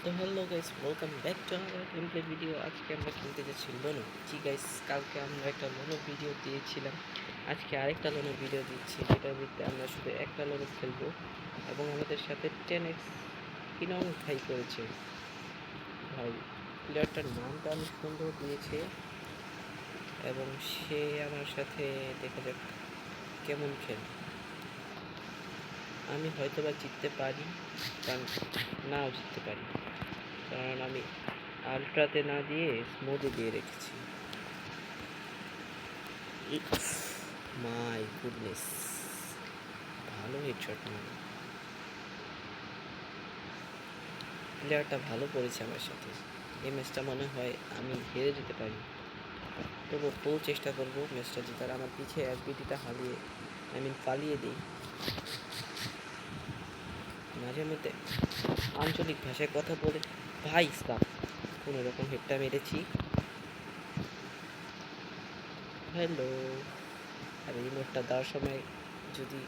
তো hello guys, welcome back to our gameplay video. আজকে আমরা খেলতে যাচ্ছি লোনো। জি গাইস, কালকে আমরা একটা লোনো ভিডিও দিয়েছিলাম, আজকে আরেকটা লোনো ভিডিও দিচ্ছি, যেটার ভিত্তিতে আমরা শুধু একটা লোনো খেলবো। এবং আমাদের সাথে 10x কিনং ভাই করেছে। ভাই প্লেয়ারটার নামটা অনেক সুন্দর দিয়েছে, এবং সে আমার সাথে দেখা যাক কেমন খেলে। আমি হয়তো বা জিততে পারি, কারণ নাও জিততে পারি, কারণ আমি আলট্রাতে না দিয়ে স্মুথে দিয়ে রেখেছি। মাই গুডনেস, ভালো হেডশট মারল। প্লেয়ারটা ভালো করেছে আমার সাথে। এই ম্যাচটা মনে হয় আমি হেরে যেতে পারি, তবু ফুল চেষ্টা করবো ম্যাচটা জেতার। আমার পিছে এসবিটিটা পালিয়ে দিই। মাঝে মধ্যে আঞ্চলিক ভাষায় কথা বলে ভাই স্কাপ কোনো রকম হেডটা মেরেছি। হ্যালো। আর ইমোটটা দেওয়ার সময় যদি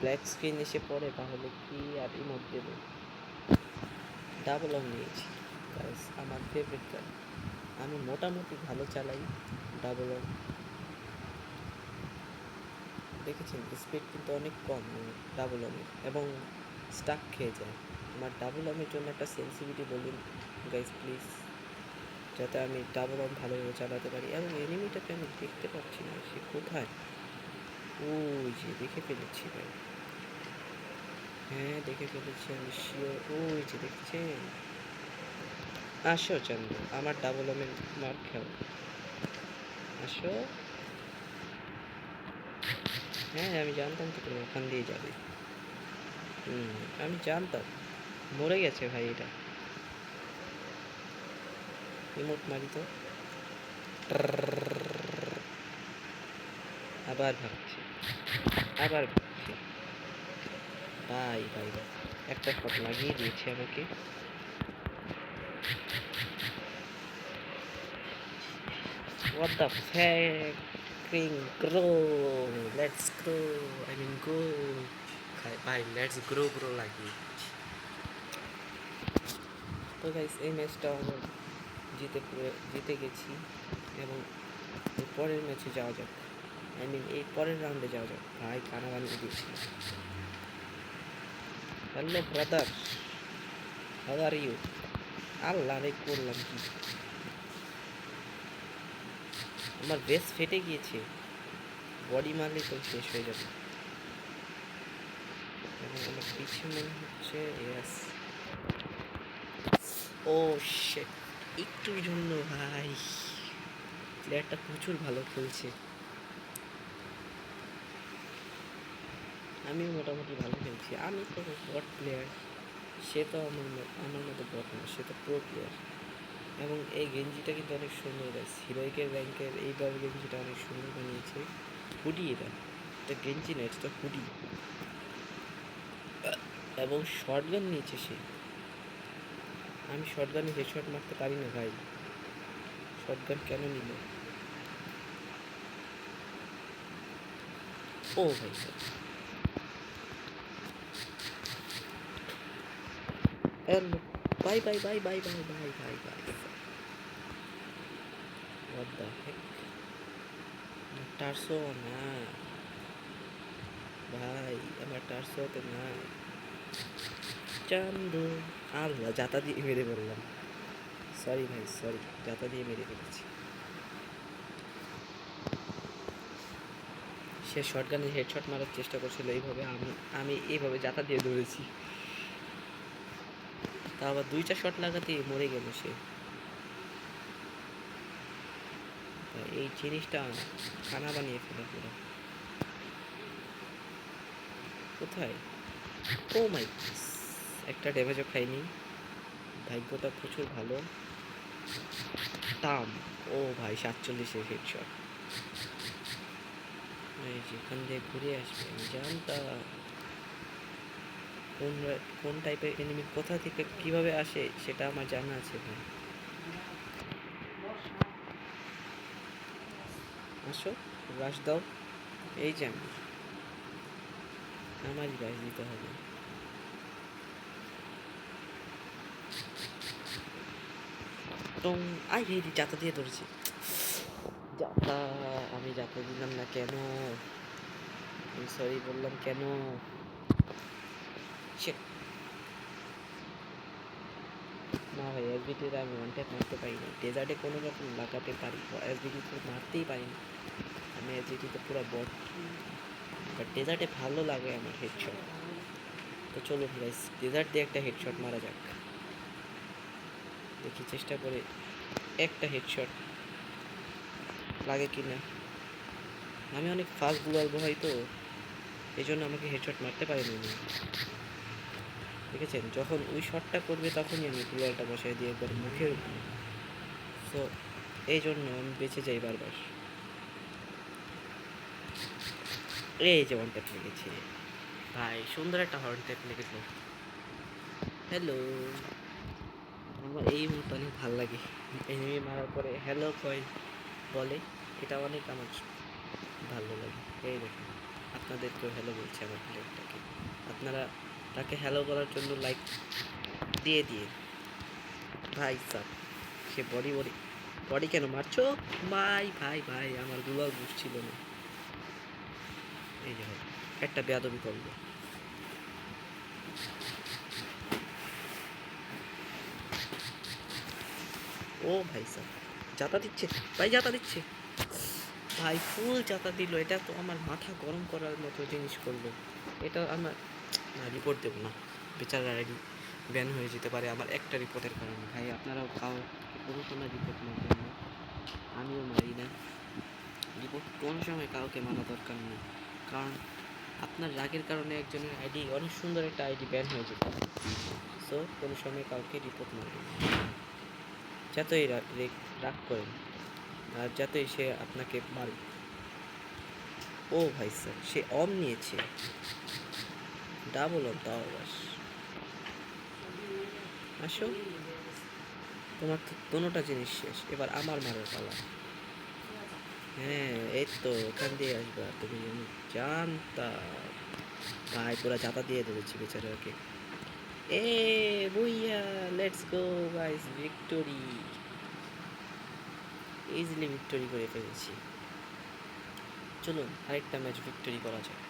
ব্ল্যাক স্ক্রিন এসে পড়ে তাহলে কি আর ইমোট দেবো। ডাবল অন নিয়েছি, আমার ফেভারিট গান। আমি মোটামুটি ভালো চালাই ডাবল অন। দেখেছেন স্পিড কিন্তু অনেক কম ডাবল অনের, এবং স্টাক খেয়ে যায়। আমার ডাবল অনের জন্য একটা সেন্সিটিভিটি বলুন গাইস প্লিজ, যাতে আমি ডাবল অন ভালোভাবে চালাতে পারি। এবং এনিমিটাকে আমি দেখতে পাচ্ছি না, সে কোথায়? ওই যে দেখে ফেলেছি ভাই, হ্যাঁ দেখে ফেলেছি আমি শিওর। ওই যে দেখছেন। আসো চন্দ্র, আমার ডাবল অনের মার খাও, আসো। হ্যাঁ আমি জানতাম তো তুমি ওখান দিয়ে যাবে। আমি জানতাম। মরে গেছে ভাই এটা। রিমোট মারি তো। আবার ভাবছি, আবার ভাবছি। ভাই ভাই ভাই, একটা শট লাগিয়ে দিয়েছে আমাকে। What the fuck? Grow, let's grow. I mean go. ভাই লেটস গ্রো গ্রো লাগিয়ে। তো গাইস, এই ম্যাচটা আমরা জিতে গেছি, এবং এর পরের ম্যাচে যাওয়া যাক। এই পরের রাউন্ডে যাওয়া যাক। ভাই কানা বানিয়ে দিয়েছি। Hello brother, how are you? Allah রে, করলাম কি? আমার বেস ফেটে গিয়েছে, বডি মারলে তো শেষ হয়ে যাবে। এবং আমার পিছে মনে হচ্ছে ইয়াস। ও শিট, একটুর জন্য ভাই। প্লেয়ারটা প্রচুর ভালো খেলছে, আমিও মোটামুটি ভালো খেলছি। আমি তো বট প্লেয়ার, সে তো আমার মতো বট না, সে তো প্রো প্লেয়ার। এবং এই গেঞ্জিটা কিন্তু অনেক সুন্দর গাইস, হিরোইকের র্যাঙ্কের এইবার গেঞ্জিটা অনেক সুন্দর বানিয়েছে। হুডি, এটা গেঞ্জি না, এটা হুডি। এবং শর্টগান নিয়েছে সে। আমি শর্টগানে হেডশট মারতে পারি না ভাই, শর্টগান কেন নিল? ও ভাই hello, bye bye bye bye bye bye bye bye. What the heck? Torso না ভাই, আমার টার্সোতে নাই। চান্দু, আল্লাহ জাতা দিয়ে মেরে ফেললাম। সরি ভাই সরি, জাতা দিয়ে মেরে ফেলেছি। সে শর্টগানে হেডশট মারার চেষ্টা করছিল এইভাবে, আমি এইভাবে জাতা দিয়ে ধরেছি। তা আবার 2টা শট লাগাতে মরে গেল সে। এই জিনিসটা খানা বানিয়ে ফেলে পুরো। কোথায়? ও মাই, একটা ড্যামেজও খাইনি, ভাগ্যটা প্রচুর ভালো। টাম, ও ভাই 47-এর হেডশট। এই যেখান দিয়ে ঘুরে আসবে আমি জানতাম। কোন কোন টাইপের এনিমি কোথা থেকে কিভাবে আসে সেটা আমার জানা আছে ভাই। আসো, রাশ দাও। এই যে আমারই রাশ দিতে হবে। টং আই রে যাতা দিয়ে ধরেছি যাতা আমি যাতা দিলাম না কেন আমি সরি বললাম কেন Shit! না ভাই এসবিটিতে আমি ওয়ান ট্যাপ মারতে পারি না ডেজার্টে কোনো রকম লাগাতে পারি এসবিটিতে মারতেই পারি না আমি এসবিটিতে পুরো বট বাট ডেজার্টে ভালো লাগে আমার হেডশট তো চলুন গাইস ডেজার্ট দিয়ে একটা হেডশট মারা যাক দেখি চেষ্টা করে একটা হেডশট লাগে কি না আমি অনেক ফাস্ট গ্লোয়াল বহাই তো এই জন্য আমাকে হেডশট মারতে পারেনি উনি দেখেছেন যখন ওই শটটা করবে তখনই আমি গ্লোয়ালটা বসাই দিয়ে একবার মুখের উপরে সো এই জন্য আমি বেঁচে যাই বারবার এই যে ওয়ান ট্যাপ লেগেছে ভাই সুন্দর একটা হর্ন ট্যাপ লেগেছে হ্যালো আমার এই মুহূর্তে অনেক ভালো লাগে এনিমি মারার পরে হ্যালো কয় বলে এটা অনেক আমার ভালো লাগে এই দেখুন আপনাদেরকেও হ্যালো বলছে আমার প্লেয়ারটাকে আপনারা তাকে হ্যালো বলার জন্য লাইক দিয়ে দিয়ে ভাই স্যার সে বডি বডি বডি কেন মারছো ভাই ভাই ভাই আমার গুলাল বুঝছিল না এই যে ভাই একটা বেয়াদবি করলো ও ভাই স্যার যাতা দিচ্ছে ভাই যাতা দিচ্ছে ভাই ফুল চাতা দিল এটা তো আমার মাথা গরম করার মতো জিনিস করলো এটা আমার না রিপোর্ট দেবো না বেচারা আইডি ব্যান হয়ে যেতে পারে আমার একটা রিপোর্টের কারণে ভাই আপনারাও কোনো সময় রিপোর্ট মারবেন না আমিও মারি না রিপোর্ট কোনো সময় কাউকে মারা দরকার নেই কারণ আপনার রাগের কারণে একজনের আইডি অনেক সুন্দর একটা আইডি ব্যান হয়ে যেতে পারে সো কোনো সময় কাউকে রিপোর্ট মারবেন না যতই রাগ করেন আর যতই সে আপনাকে মারে ও ভাই স্যার সে অম নিয়েছে ডাবল অম তাও বাস আসো তোমার তো দোনোটা জিনিস শেষ এবার আমার মারার পালা হ্যাঁ এই তো ওখান দিয়ে আসবা তুমি আমি জানতাম ভাই পুরা চাপা দিয়ে ধরেছি বেচারাকে এ booyah let's go guys victory easily victory করে ফেলেছি চলুন আরেকটা ম্যাচ ভিক্টোরি করা যাক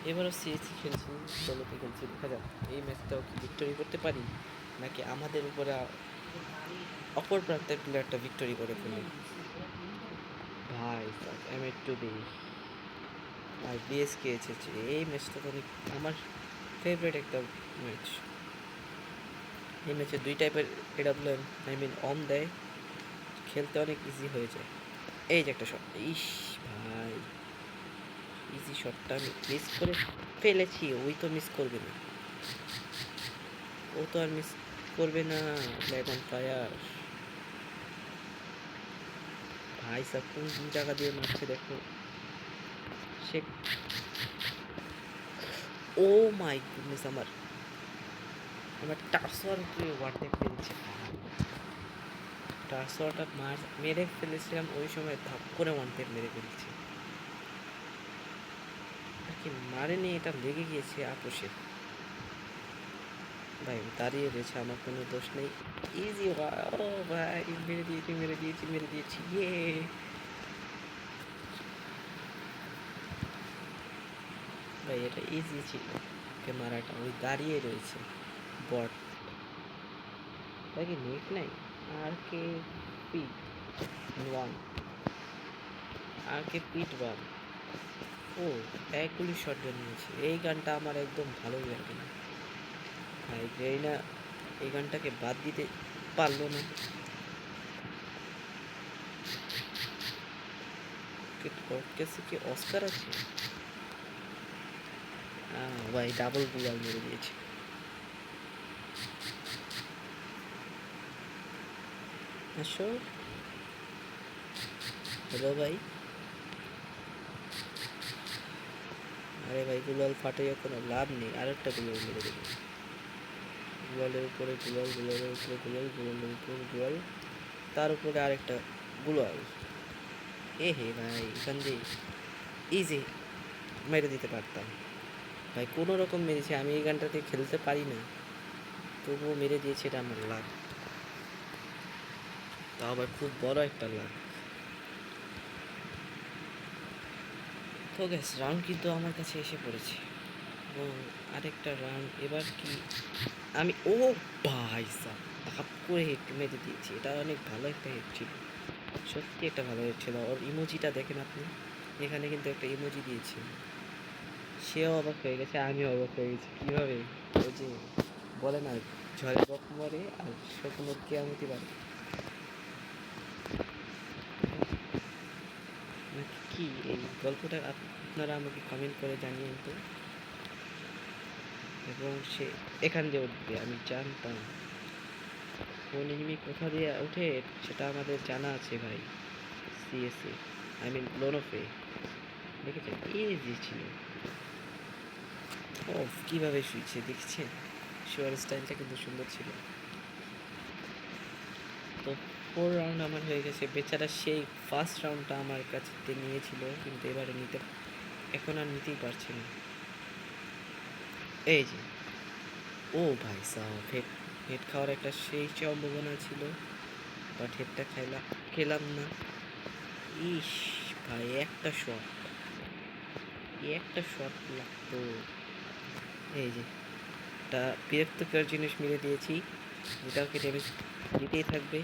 এবারও সিএসি খেলছি ষোলোতে খেলছি দেখা যাক এই ম্যাচটাও কি ভিক্টোরি করতে পারি নাকি আমাদের উপরে অপর প্রান্তের প্লেয়ারটা ভিক্টোরি করে ফেলি ভাই M A two B R BSK এসেছে এই ম্যাচটা তো অনেক আমার ফেভারিট একটা ম্যাচ এই ম্যাচে দুই টাইপের এডাব্লিউএম আই মিন অন দেয় খেলতে অনেক ইজি হয়ে যায় এই যে একটা শট ইস ভাই ইজি শটটা আমি মিস করে ফেলেছি ওই তো মিস করবে না ও তো আর মিস করবে না ব্ল্যাক অন ফায়ার ভাই সব কোন জায়গা দিয়ে মারছে দেখো সে ও মাই গুডনেস আমার টার্সোয়ার উপরে ওয়ার্ডে ফেলছে টার্সোয়ারটা মেরে ফেলেছিলাম ওই সময় ধাপ করে ওয়ান টেপ মেরে ফেলছি আর কি মারেনি এটা লেগে গিয়েছে আপোষে ভাই দাঁড়িয়ে রয়েছে আমার কোনো দোষ নেই ইজি ও ভাই মেরে দিয়েছি ইয়ে ভাই এটা ইজি ছিল ওকে মারাটা ওই দাঁড়িয়ে রয়েছে বট কি নেট নাই আর কে পিট ওয়ান আর কে পিট ওয়ান ও এক গুলি শট গান নিয়েছে এই গানটা আমার একদম ভালোই লাগে না ভাই গ্রেইনা এই গানটাকে বাদ দিতে পারলো না কাছে কি অস্কার আছে ভাই ডাবল গুলাল মেরে দিয়েছে আসো হ্যালো ভাই আরে ভাই গুলাল ফাটাইয়া কোনো লাভ নেই আরেকটা গুলাল মেরে দেবে গুলালের উপরে গুলালের উপরে গুলালের উপরে গুলাল তার উপরে আরেকটা গুলাল হে ভাই এখান দিয়ে ইজি মেরে দিতে পারতাম ভাই কোনো রকম মেরেছি আমি এই গানটাতে খেলতে পারি না তবুও মেরে দিয়েছে, এটা আমার লাক। তাও আবার খুব বড় একটা লাক। তো গ্যাস রাউন্ড কিন্তু আমার কাছে এসে পড়েছে, এবং আরেকটা রাউন্ড এবার কি আমি ও ভাই সাব ধাপ করে হেড মেরে দিয়েছি। এটা অনেক ভালো একটা হেড ছিল, সত্যি একটা ভালো হেড ছিল। ওর ইমোজিটা দেখেন আপনি, এখানে কিন্তু একটা ইমোজি দিয়েছে। সেও অবাক হয়ে গেছে, আমিও অবাক হয়ে গেছি কীভাবে ওই যে বলে না ঝড়ে বক মরে আর শকুনের কেয়ামতি বাড়ে, নাকি কি এই গল্পটা আপনারা আমাকে কমেন্ট করে জানিয়েন তো। এবং সে এখান দিয়ে উঠবে আমি জানতাম, কোন এনিমি কোথা দিয়ে ওঠে সেটা আমাদের জানা আছে ভাই। সিএসএ আই মিন লোনফে দেখেছেন, ইজি ছিল। ও কীভাবে শুয়েছে দেখছেন, শোয়ার স্টাইলটা কিন্তু সুন্দর ছিল। তো 4 রাউন্ড আমার হয়ে গেছে। বেচারা সেই ফার্স্ট রাউন্ডটা আমার কাছে নিয়েছিল, কিন্তু এবারে এখন আর নিতেই পারছে না। এই যে ও ভাই সাহেব, হেড খাওয়ার একটা সেই সম্ভাবনা ছিল, বাট হেডটা খেলাম না। ইস ভাই, একটা শট লাগতো। এই যে একটা বিরক্তকর জিনিস মেরে দিয়েছি, যেটাকে ড্যামেজ দিতেই থাকবে।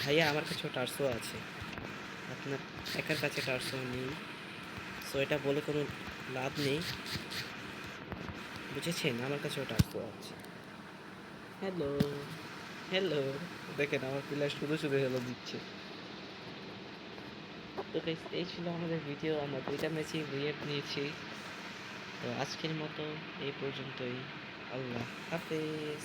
ভাইয়া আমার কাছেও টার্সো আছে, আপনার একার কাছে টার্সো নেই, সো এটা বলে কোনো লাভ নেই, বুঝেছেন? আমার কাছেও টার্সো আছে। হ্যালো হ্যালো, দেখেন আমার প্লেয়ার শুধু শুধু হ্যালো দিচ্ছে। তো গাইস এই ছিল আমাদের ভিডিও, আমরা 2টা ম্যাচই রিয়েট নিয়েছি। তো আজকের মতো এই পর্যন্তই, আল্লাহ হাফেজ।